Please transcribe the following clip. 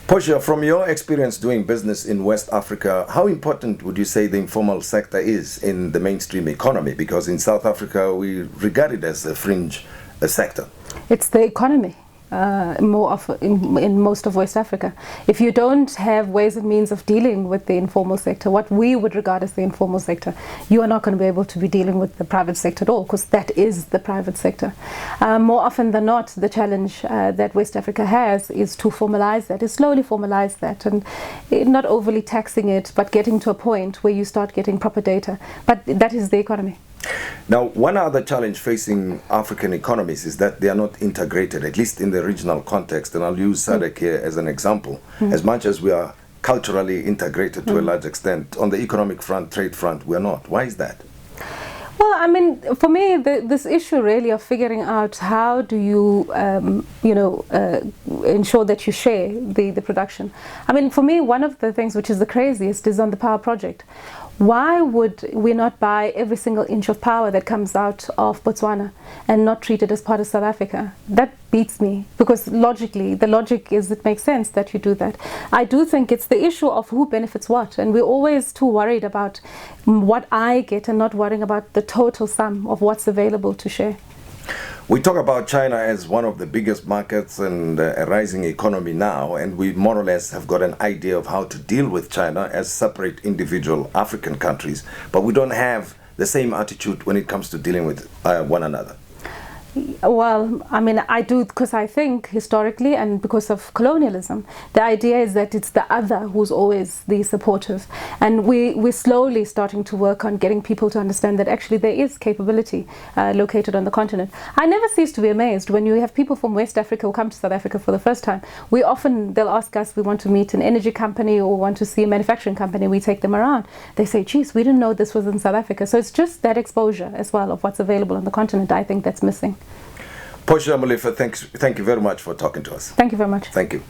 Portia, from your experience doing business in West Africa, how important would you say the informal sector is in the mainstream economy? Because in South Africa, we regard it as a fringe sector. It's the economy. In most of West Africa. If you don't have ways and means of dealing with the informal sector, what we would regard as the informal sector, you are not going to be able to be dealing with the private sector at all, because that is the private sector. More often than not, the challenge that West Africa has is to formalize that, is slowly formalize that, and not overly taxing it, but getting to a point where you start getting proper data. But that is the economy. Now, one other challenge facing African economies is that they are not integrated, at least in the regional context. And I'll use SADC here as an example. As much as we are culturally integrated to a large extent, on the economic front, trade front, we are not. Why is that? Well, I mean, for me, this issue really of figuring out how do you, ensure that you share the production. I mean, for me, one of the things which is the craziest is on the power project. Why would we not buy every single inch of power that comes out of Botswana and not treat it as part of South Africa? That beats me, because logically, the logic is it makes sense that you do that. I do think it's the issue of who benefits what, and we're always too worried about what I get and not worrying about the total sum of what's available to share. We talk about China as one of the biggest markets and a rising economy now, and we more or less have got an idea of how to deal with China as separate individual African countries, but we don't have the same attitude when it comes to dealing with one another. Well, I mean, I do, because I think historically and because of colonialism, the idea is that it's the other who's always the supportive. And we're slowly starting to work on getting people to understand that actually there is capability located on the continent. I never cease to be amazed when you have people from West Africa who come to South Africa for the first time. They'll ask us, we want to meet an energy company or want to see a manufacturing company. We take them around. They say, geez, we didn't know this was in South Africa. So it's just that exposure as well of what's available on the continent, I think, that's missing. Portia Molefe, thank you very much for talking to us. Thank you very much. Thank you.